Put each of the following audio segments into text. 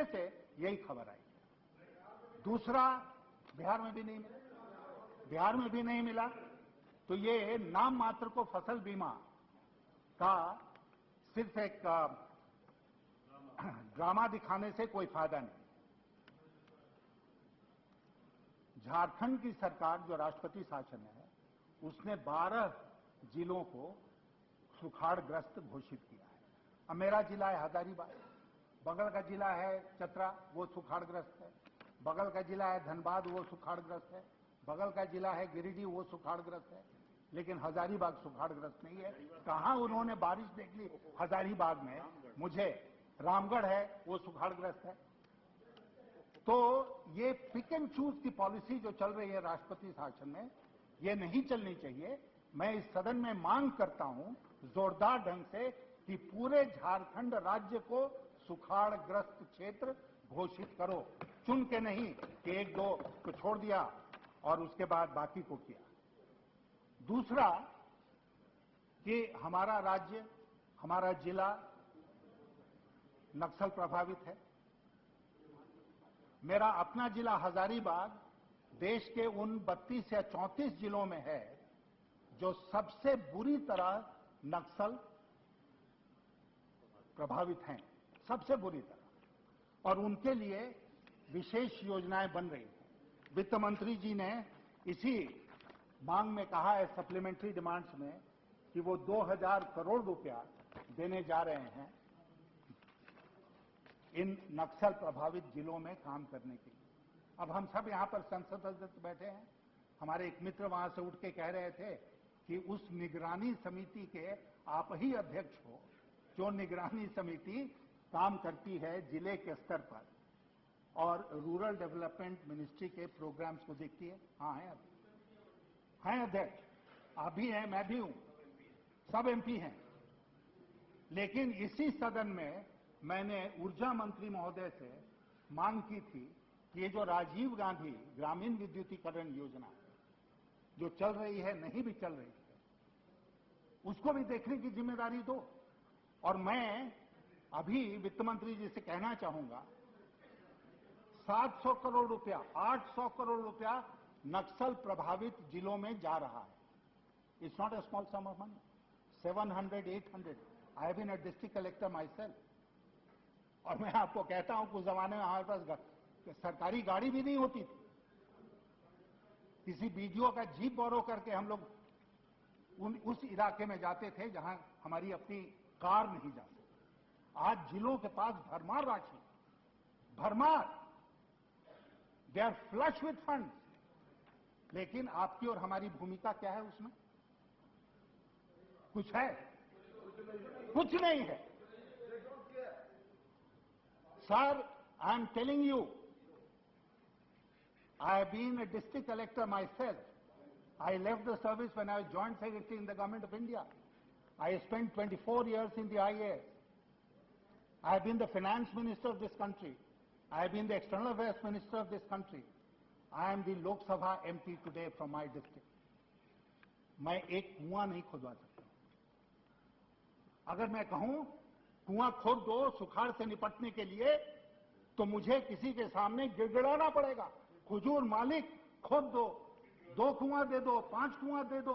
से यही खबर आई। दूसरा, बिहार में भी नहीं मिला। बिहार में भी नहीं मिला तो ये नाम मात्र को फसल बीमा का सिर्फ एक ड्रामा दिखाने से कोई फायदा नहीं। झारखंड की सरकार जो राष्ट्रपति शासन है, उसने 12 जिलों को सुखाड़ग्रस्त घोषित किया है। अब मेरा जिला है हजारीबाग, बगल का जिला है चतरा, वो सुखाड़ग्रस्त है। बगल का जिला है धनबाद, वो सुखाड़ग्रस्त है। बगल का जिला है गिरिडीह, वो सुखाड़ग्रस्त है। लेकिन हजारीबाग सुखाड़ग्रस्त नहीं है। कहां उन्होंने बारिश देख ली हजारीबाग में? मुझे रामगढ़ है, वो सुखाड़ग्रस्त है। तो ये पिक एंड चूज की पॉलिसी जो चल रही है राष्ट्रपति शासन में, ये नहीं चलनी चाहिए। मैं इस सदन में मांग करता हूं जोरदार ढंग से कि पूरे झारखंड राज्य को सुखाड़ग्रस्त क्षेत्र घोषित करो, चुन के नहीं कि एक दो को छोड़ दिया और उसके बाद बाकी को किया। दूसरा कि हमारा राज्य, हमारा जिला नक्सल प्रभावित है। मेरा अपना जिला हजारीबाग देश के उन 32 या 34 जिलों में है जो सबसे बुरी तरह नक्सल प्रभावित हैं, सबसे बुरी तरह। और उनके लिए विशेष योजनाएं बन रही हैं। वित्त मंत्री जी ने इसी मांग में कहा है, सप्लीमेंट्री डिमांड्स में, कि वो 2000 करोड़ रुपया देने जा रहे हैं इन नक्सल प्रभावित जिलों में काम करने के लिए। अब हम सब यहां पर संसद सदस्य बैठे हैं। हमारे एक मित्र वहां से उठ के कह रहे थे कि उस निगरानी समिति के आप ही अध्यक्ष हो, जो निगरानी समिति काम करती है जिले के स्तर पर और रूरल डेवलपमेंट मिनिस्ट्री के प्रोग्राम्स को देखती है। हाँ, हैं अध्यक्ष, आप भी हैं, मैं भी हूं, सब एमपी हैं। लेकिन इसी सदन में मैंने ऊर्जा मंत्री महोदय से मांग की थी कि ये जो राजीव गांधी ग्रामीण विद्युतीकरण योजना जो चल रही है, नहीं भी चल रही है, उसको भी देखने की जिम्मेदारी दो। और मैं अभी वित्त मंत्री जी से कहना चाहूंगा, 700 करोड़ रुपया, 800 करोड़ रुपया नक्सल प्रभावित जिलों में जा रहा है। It's not a small sum of money. 700, 800। I have been a district collector myself. और मैं आपको कहता हूं, कुछ जमाने में हमारे पास सरकारी गाड़ी भी नहीं होती थी। किसी बीडीओ का जीप बोरो करके हम लोग उस इलाके में जाते थे जहां हमारी अपनी कार नहीं जा सकती। आज जिलों के पास भरमार राशि, भरमार, they are flush with funds. लेकिन आपकी और हमारी भूमिका क्या है उसमें? कुछ है? कुछ नहीं है। Sir, I am telling you, I have been a district collector myself. I left the service when I was joint secretary in the government of India. I spent 24 years in the IAS. I have been the finance minister of this country. I have been the external affairs minister of this country. I am the Lok Sabha MP today from my district. मैं एक कुआं नहीं खुदवा सकता। अगर मैं कहूं कुआं खोद दो सुखाड़ से निपटने के लिए, तो मुझे किसी के सामने गिड़गिड़ाना पड़ेगा। हुजूर मालिक, खोद दो, 2 कुआं दे दो, 5 कुआं दे दो।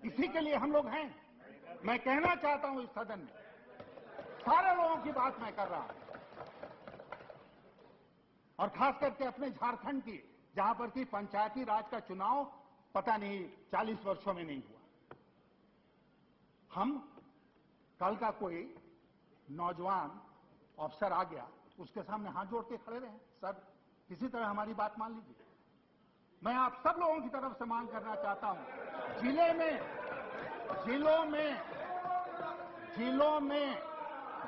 इसी के लिए हम लोग हैं। मैं कहना चाहता हूं इस सदन में, सारे लोगों की बात मैं कर रहा हूं, और खास करके अपने झारखंड की, जहां पर कि पंचायती राज का चुनाव पता नहीं 40 वर्षों में नहीं हुआ। हम कल का कोई नौजवान अफसर आ गया, उसके सामने हाथ जोड़ के खड़े रहे, सर किसी तरह हमारी बात मान लीजिए। मैं आप सब लोगों की तरफ से मांग करना चाहता हूं, जिलों में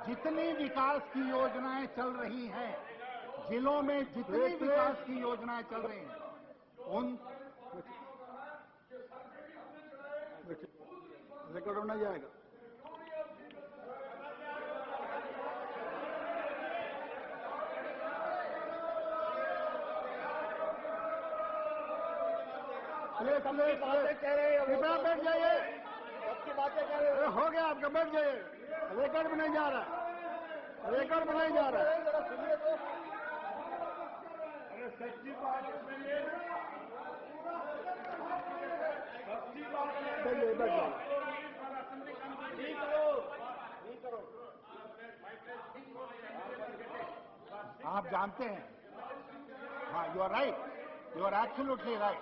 जितनी विकास की योजनाएं चल रही हैं, जिलों में जितनी विकास की योजनाएं चल रही हैं, उन रिकॉर्ड होना जाएगा। बातें कह रहे हैं, कितना बैठ जाइए, सबकी बातें कह रहे हैं। हो गया आपका, बैठ जाइए। रिकॉर्ड में नहीं जा रहा, रिकॉर्ड में नहीं जा रहा। सच्ची बात सुनिए, सच्ची बात नहीं करो। आप जानते हैं, हाँ, you are right, you are absolutely right.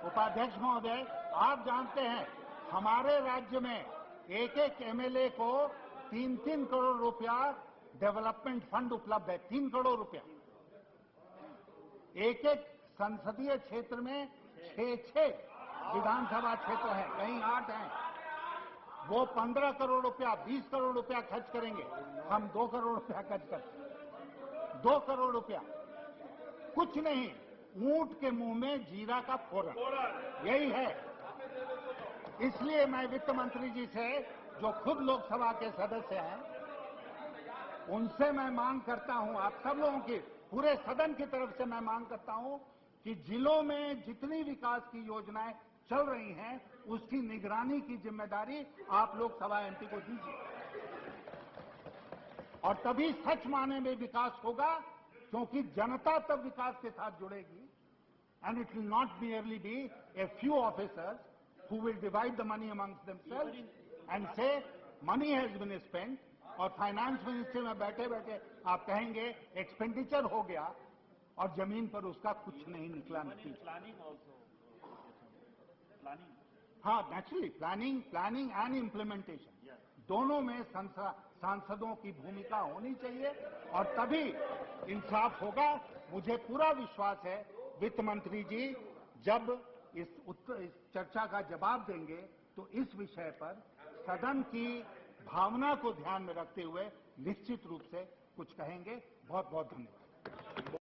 उपाध्यक्ष महोदय, आप जानते हैं हमारे राज्य में एक एक एमएलए को 3-3 करोड़ रुपया डेवलपमेंट फंड उपलब्ध है। 3 करोड़ रुपया एक एक संसदीय क्षेत्र में 6 विधानसभा क्षेत्र है, कहीं 8 हैं। वो 15 करोड़ रुपया 20 करोड़ रुपया खर्च करेंगे, हम 2 करोड़ रुपया खर्च करते हैं। 2 करोड़ रुपया कुछ नहीं, ऊंट के मुंह में जीरा का फोरन, यही है। इसलिए मैं वित्त मंत्री जी से, जो खुद लोकसभा के सदस्य हैं, उनसे मैं मांग करता हूं, आप सब लोगों की, पूरे सदन की तरफ से मैं मांग करता हूं कि जिलों में जितनी विकास की योजनाएं चल रही हैं, उसकी निगरानी की जिम्मेदारी आप लोकसभा एमपी को दीजिए, और तभी सच माने में विकास होगा, क्योंकि जनता तब विकास के साथ जुड़ेगी। And it will not merely be a few officers who will divide the money amongst themselves and say money has been spent, और फाइनेंस मिनिस्ट्री में बैठे बैठे आप कहेंगे एक्सपेंडिचर हो गया और जमीन पर उसका कुछ नहीं निकला नतीजा। हाँ, नेचुरली प्लानिंग एंड इम्प्लीमेंटेशन दोनों में सांसदों की भूमिका होनी चाहिए, और तभी इंसाफ होगा। मुझे पूरा विश्वास है वित्त मंत्री जी जब इस चर्चा का जवाब देंगे तो इस विषय पर सदन की भावना को ध्यान में रखते हुए निश्चित रूप से कुछ कहेंगे। बहुत बहुत धन्यवाद।